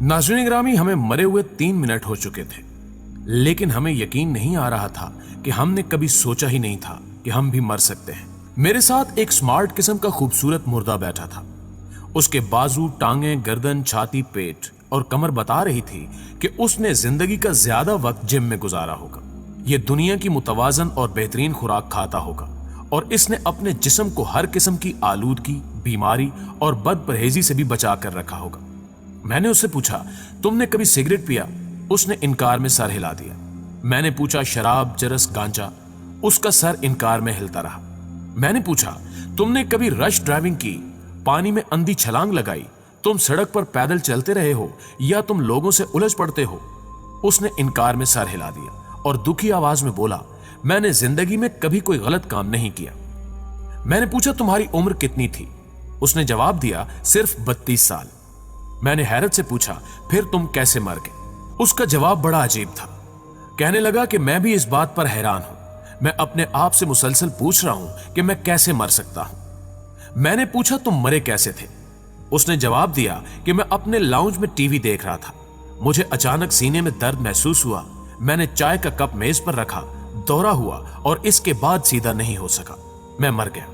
नाज़रीन ग्रामी, हमें मरे हुए 3 मिनट हो चुके थे, लेकिन हमें यकीन नहीं आ रहा था कि हमने कभी सोचा ही नहीं था कि हम भी मर सकते हैं। मेरे साथ एक स्मार्ट किस्म का खूबसूरत मुर्दा बैठा था। उसके बाजू, टांगें, गर्दन, छाती, पेट और कमर बता रही थी कि उसने जिंदगी का ज्यादा वक्त जिम में गुजारा होगा। ये दुनिया की मुतवाजन और बेहतरीन खुराक खाता होगा और इसने अपने जिस्म को हर किस्म की आलूदगी, बीमारी और बदपरहेजी से भी बचा कर रखा होगा। मैंने उससे पूछा, तुमने कभी सिगरेट पिया? उसने इनकार में सर हिला दिया। मैंने पूछा, शराब, चरस, गांजा? उसका सर इनकार में हिलता रहा। मैंने पूछा, तुमने कभी रश ड्राइविंग की, पानी में अंधी छलांग लगाई, तुम सड़क पर पैदल चलते रहे हो या तुम लोगों से उलझ पड़ते हो? उसने इनकार में सर हिला दिया और दुखी आवाज में बोला, मैंने जिंदगी में कभी कोई गलत काम नहीं किया। मैंने पूछा, तुम्हारी उम्र कितनी थी? उसने जवाब दिया, सिर्फ 32 साल। मैंने हैरत से पूछा, फिर तुम कैसे मर गए? उसका जवाब बड़ा अजीब था। कहने लगा कि मैं भी इस बात पर हैरान हूं। मैं अपने आप से मुसलसल पूछ रहा हूं कि मैं कैसे मर सकता हूं। मैंने पूछा, तुम मरे कैसे थे? उसने जवाब दिया कि मैं अपने लाउंज में टीवी देख रहा था। मुझे अचानक सीने में दर्द महसूस हुआ। मैंने चाय का कप मेज पर रखा, दौरा हुआ और इसके बाद सीधा नहीं हो सका। मैं मर गया।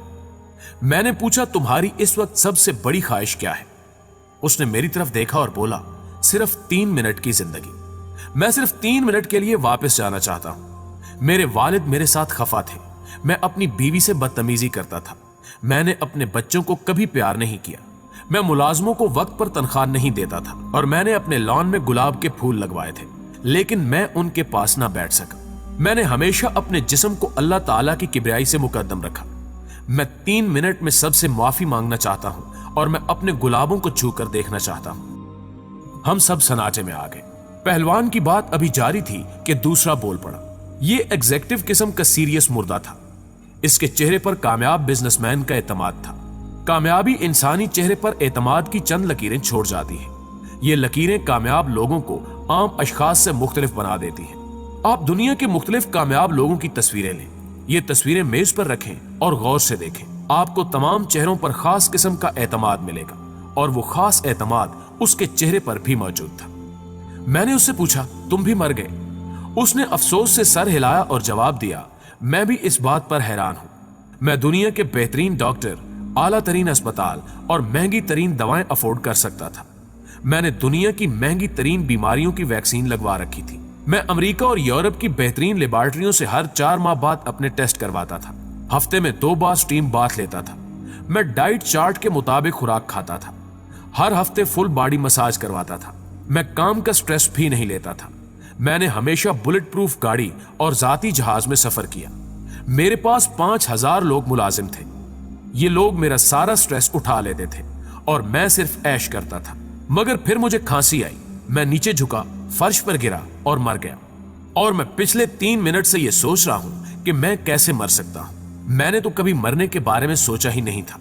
मैंने पूछा, तुम्हारी इस वक्त सबसे बड़ी ख्वाहिश क्या है? उसने मेरी तरफ देखा और बोला, सिर्फ 3 मिनट की जिंदगी। मैं सिर्फ 3 मिनट के लिए वापस जाना चाहता हूं। मेरे वालिद मेरे साथ खफा थे। मैं अपनी बीवी से बदतमीजी करता था। मैंने अपने बच्चों को कभी प्यार नहीं किया। मैं मुलाजमों को वक्त पर तनख्वाह नहीं देता था और मैंने अपने लॉन में गुलाब के फूल लगवाए थे, लेकिन मैं उनके पास ना बैठ सका। मैंने हमेशा अपने जिस्म को अल्लाह ताला की किबरियाई से मुकद्दम रखा। मैं 3 मिनट में सबसे माफी मांगना चाहता हूं और मैं अपने गुलाबों को छू कर देखना चाहता हूं। हम सब सनाटे में आ गए। पहलवान की बात अभी जारी थी कि दूसरा बोल पड़ा। ये एग्जेक्टिव किस्म का सीरियस मुर्दा था। इसके चेहरे पर कामयाब बिजनेसमैन का एतमाद था। कामयाबी इंसानी चेहरे पर एतमाद की चंद लकीरें छोड़ जाती है। ये लकीरें कामयाब लोगों को आम अशखास से मुख्तलिफ बना देती हैं। आप दुनिया के मुख्तलिफ कामयाब लोगों की तस्वीरें लें, ये तस्वीरें मेज पर रखें और गौर से देखें। आपको तमाम चेहरों पर खास किस्म का एतमाद मिलेगा और वो खास एतमाद उसके चेहरे पर भी मौजूद था। मैंने उससे पूछा, तुम भी मर गए? उसने अफसोस से सर हिलाया और जवाब दिया, मैं भी इस बात पर हैरान हूं। मैं दुनिया के बेहतरीन डॉक्टर, आला तरीन अस्पताल और महंगी तरीन दवाएं अफोर्ड कर सकता था। मैंने दुनिया की महंगी तरीन बीमारियों की वैक्सीन लगवा रखी थी। मैं अमेरिका और यूरोप की बेहतरीन लेबॉर्टरियों से हर 4 माह बाद अपने टेस्ट करवाता था। हफ्ते में 2 बार स्टीम बाथ लेता था। मैं डाइट चार्ट के मुताबिक खुराक खाता था। हर हफ्ते फुल बॉडी मसाज करवाता था। मैं काम का स्ट्रेस भी नहीं लेता था। मैंने हमेशा बुलेट प्रूफ गाड़ी और जाती जहाज में सफर किया। मेरे पास 5000 लोग मुलाजिम थे। ये लोग मेरा सारा स्ट्रेस उठा लेते थे और मैं सिर्फ ऐश करता था। मगर फिर मुझे खांसी आई। मैं नीचे झुका, फर्श पर गिरा और मर गया। और मैं पिछले 3 मिनट से यह सोच रहा हूं कि मैं कैसे मर सकता हूं। मैंने तो कभी मरने के बारे में सोचा ही नहीं था।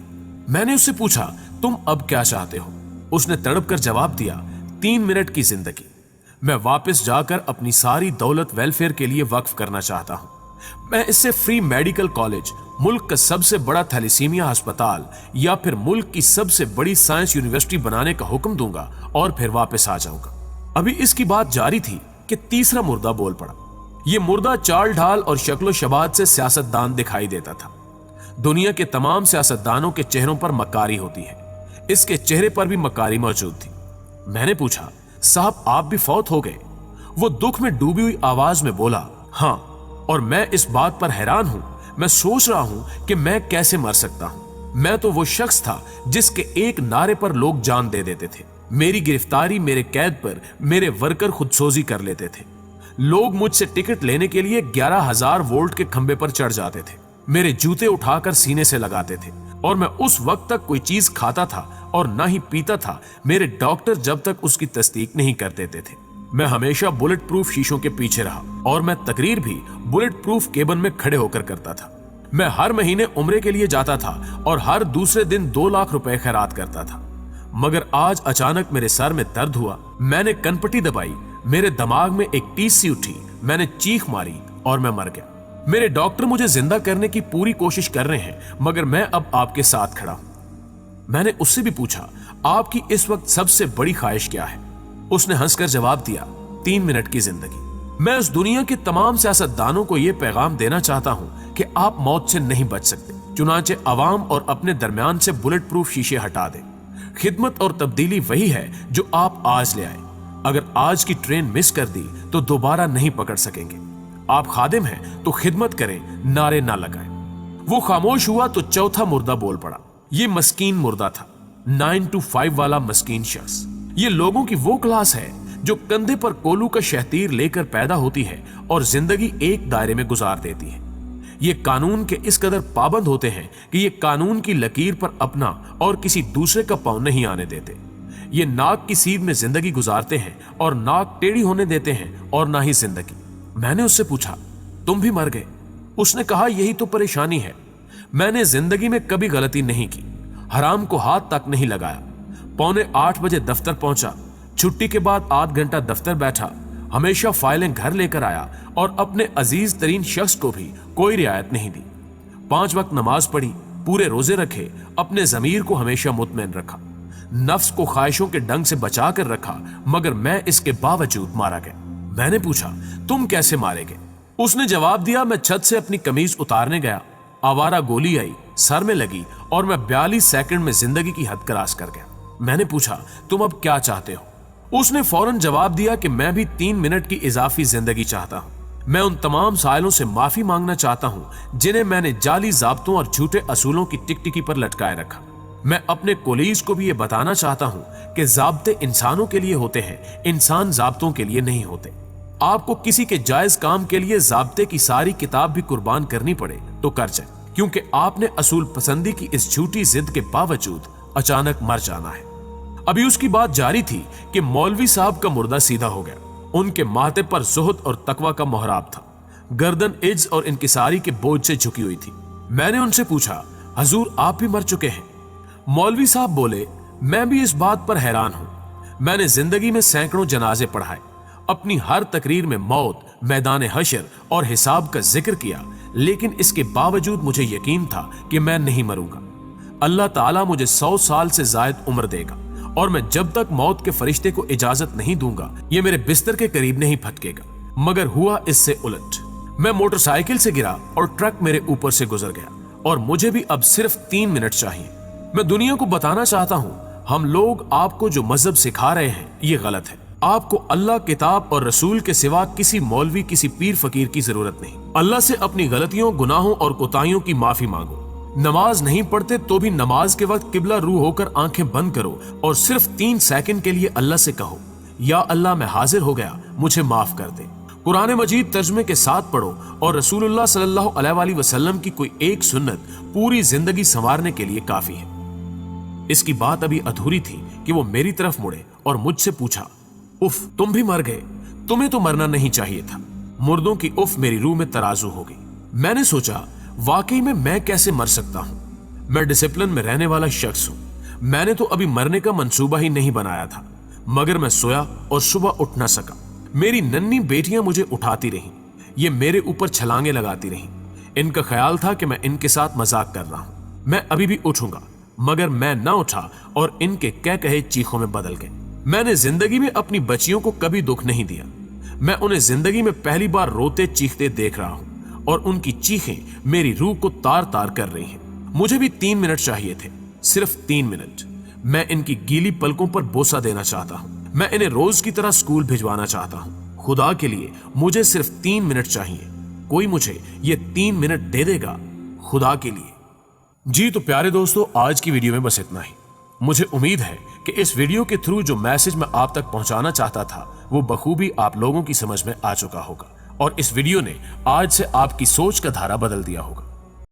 मैंने उससे पूछा, तुम अब क्या चाहते हो? उसने तड़प कर जवाब दिया, 3 मिनट की जिंदगी। मैं वापस जाकर अपनी सारी दौलत वेलफेयर के लिए वक्फ करना चाहता हूं। मैं इससे फ्री मेडिकल कॉलेज, मुल्क का सबसे बड़ा थैलेसीमिया अस्पताल या फिर मुल्क की सबसे बड़ी साइंस यूनिवर्सिटी बनाने का हुक्म दूंगा और फिर वापस आ जाऊंगा। अभी इसकी बात जारी थी कि तीसरा मुर्दा बोल पड़ा। यह मुर्दा चाल ढाल और शक्लो शबाद से सियासतदान दिखाई देता था। दुनिया के तमाम सियासतदानों के चेहरों पर मकारी होती है। इसके चेहरे पर भी मकारी मौजूद थी। मैंने पूछा, साहब आप भी फौत हो गए? वो दुख में डूबी हुई आवाज में बोला, हां, और मैं इस बात पर हैरान हूं। मैं सोच रहा हूं कि मैं कैसे मर सकता हूं। मैं तो वो शख्स था जिसके एक नारे पर लोग जान दे देते थे। मेरी गिरफ्तारी, मेरे कैद पर मेरे वर्कर खुदसोजी कर लेते थे। लोग मुझसे टिकट लेने के लिए 11,000 वोल्ट के खंबे पर चढ़ जाते थे। मेरे जूते उठाकर सीने से लगाते थे और मैं उस वक्त तक कोई चीज खाता था और ना ही पीता था मेरे डॉक्टर जब तक उसकी तस्दीक नहीं कर देते थे। मैं हमेशा बुलेट प्रूफ शीशों के पीछे रहा और मैं तकरीर भी बुलेट प्रूफ केबिन में खड़े होकर करता था। मैं हर महीने उम्रे के लिए जाता था और हर दूसरे दिन 2 लाख रुपए खैरात करता था। मगर आज अचानक मेरे सर में दर्द हुआ। मैंने कनपट्टी दबाई, मेरे दिमाग में एक टीस सी उठी। मैंने चीख मारी और मैं मर गया। मेरे डॉक्टर मुझे जिंदा करने की पूरी कोशिश कर रहे हैं, मगर मैं अब आपके साथ खड़ा हूं। मैंने उससे भी पूछा, आपकी इस वक्त सबसे बड़ी ख्वाहिश क्या है? उसने हंसकर जवाब दिया, 3 मिनट की जिंदगी। मैं उस दुनिया के तमाम सियासतदानों को यह पैगाम देना चाहता हूं कि आप मौत से नहीं बच सकते, चुनांचे अवाम और अपने दरमियान से बुलेट प्रूफ शीशे हटा दें। खिदमत और तब्दीली वही है जो आप आज ले आए। अगर आज की ट्रेन मिस कर दी तो दोबारा नहीं पकड़ सकेंगे। आप खादिम हैं तो खिदमत करें, नारे ना लगाएं। वो खामोश हुआ तो चौथा मुर्दा बोल पड़ा। ये मस्कीन मुर्दा था, 9 to 5 वाला मस्कीन शख्स। ये लोगों की वो क्लास है जो कंधे पर कोलू का शहतीर लेकर पैदा होती है और जिंदगी एक दायरे में गुजार देती है। ये कानून के इस कदर पाबंद होते हैं कि ये कानून की लकीर पर अपना और किसी दूसरे का पांव नहीं आने देते। ये नाक की सीध में जिंदगी गुजारते हैं और नाक टेढ़ी होने देते हैं और ना ही जिंदगी। मैंने उससे पूछा, तुम भी मर गए? उसने कहा, यही तो परेशानी है। मैंने जिंदगी में कभी गलती नहीं की, हराम को हाथ तक नहीं लगाया। 7:45 बजे दफ्तर पहुंचा, छुट्टी के बाद आध घंटा दफ्तर बैठा, हमेशा फाइलें घर लेकर आया और अपने अजीज तरीन शख्स को भी कोई रियायत नहीं दी। 5 वक्त नमाज पढ़ी, पूरे रोजे रखे, अपने जमीर को हमेशा मुतमईन रखा, नफ्स को ख्वाहिशों के डंग से बचा कर रखा, मगर मैं इसके बावजूद मारा गया। मैंने पूछा, तुम कैसे मारे गए? उसने जवाब दिया, मैं छत से अपनी कमीज उतारने गया, आवारा गोली आई, सर में लगी और मैं 42 सेकंड में जिंदगी की हद क्रॉस कर गया। मैंने पूछा, तुम अब क्या चाहते हो? उसने फौरन जवाब दिया कि मैं भी 3 मिनट की इजाफी जिंदगी चाहता हूं। मैं उन तमाम साइलों से माफी मांगना चाहता हूं जिन्हें मैंने जाली जाब्तों और झूठे असूलों की टिकटिकी पर लटकाए रखा। मैं अपने कोलीज को भी ये बताना चाहता हूं कि जाब्ते इंसानों के लिए होते हैं, इंसान जाब्तों के लिए नहीं होते। आपको किसी के जायज काम के लिए जाब्ते की सारी किताब भी कुर्बान करनी पड़े तो कर जाए, क्योंकि आपने असूल पसंदी की इस झूठी जिद के बावजूद अचानक मर जाना है। अभी उसकी बात जारी थी कि मौलवी साहब का मुर्दा सीधा हो गया। उनके माथे पर ज़ुहद और तकवा का मोहराब था, गर्दन इज्ज और इनकिसारी के बोझ से झुकी हुई थी। मैंने उनसे पूछा, हजूर आप भी मर चुके हैं? मौलवी साहब बोले, मैं भी इस बात पर हैरान हूं। मैंने जिंदगी में सैकड़ों जनाजे पढ़ाए, अपनी हर तकरीर में मौत, मैदान हशर और हिसाब का जिक्र किया, लेकिन इसके बावजूद मुझे यकीन था कि मैं नहीं मरूंगा। अल्लाह ताला मुझे 100 साल से जायद उम्र देगा और मैं जब तक मौत के फरिश्ते को इजाजत नहीं दूंगा ये मेरे बिस्तर के करीब नहीं फटकेगा। मगर हुआ इससे उलट। मैं मोटरसाइकिल से गिरा और ट्रक मेरे ऊपर से गुजर गया और मुझे भी अब सिर्फ 3 मिनट चाहिए। मैं दुनिया को बताना चाहता हूं, हम लोग आपको जो मजहब सिखा रहे हैं ये गलत है। आपको अल्लाह, किताब और रसूल के सिवा किसी मौलवी, किसी पीर फकीर की जरूरत नहीं। अल्लाह से अपनी गलतियों, गुनाहों और कोताहियों की माफी मांगो। नमाज नहीं पढ़ते तो भी नमाज के वक्त किबला रू होकर आंखें बंद करो और सिर्फ 3 सेकंड के लिए अल्लाह से कहो, या अल्लाह मैं हाजिर हो गया, मुझे माफ कर दे। कुरान मजीद तर्जमे के साथ पढ़ो और रसूलुल्लाह सल्लल्लाहु अलैहि वसल्लम की कोई एक सुन्नत पूरी जिंदगी संवारने के लिए काफी है। इसकी बात अभी अधूरी थी कि वो मेरी तरफ मुड़े और मुझसे पूछा, उफ तुम भी मर गए, तुम्हें तो मरना नहीं चाहिए था। मुर्दों की उफ मेरी रूह में तराजू हो गई। मैंने सोचा, वाकई में मैं कैसे मर सकता हूं? मैं डिसिप्लिन में रहने वाला शख्स हूं। मैंने तो अभी मरने का मंसूबा ही नहीं बनाया था, मगर मैं सोया और सुबह उठ ना सका। मेरी नन्ही बेटियां मुझे उठाती रहीं, ये मेरे ऊपर छलांगे लगाती रहीं। इनका ख्याल था कि मैं इनके साथ मजाक कर रहा हूं। मैं अभी भी उठूंगा, मगर मैं ना उठा और इनके कह कहे चीखों में बदल गए। मैंने जिंदगी में अपनी बच्चियों को कभी दुख नहीं दिया। मैं उन्हें जिंदगी में पहली बार रोते चीखते देख रहा हूं और उनकी चीखें मेरी रूह को तार तार कर रही हैं। मुझे भी 3 मिनट चाहिए थे, सिर्फ 3 मिनट। मैं इनकी गीली पलकों पर बोसा देना चाहता हूं। मैं इन्हें रोज की तरह स्कूल भिजवाना चाहता हूं। खुदा के लिए मुझे सिर्फ 3 मिनट चाहिए। कोई मुझे ये 3 मिनट दे देगा? खुदा के लिए। जी तो प्यारे दोस्तों, आज की वीडियो में बस इतना ही। मुझे उम्मीद है कि इस वीडियो के थ्रू जो मैसेज मैं आप तक पहुंचाना चाहता था वो बखूबी आप लोगों की समझ में आ चुका होगा और इस वीडियो ने आज से आपकी सोच का धारा बदल दिया होगा।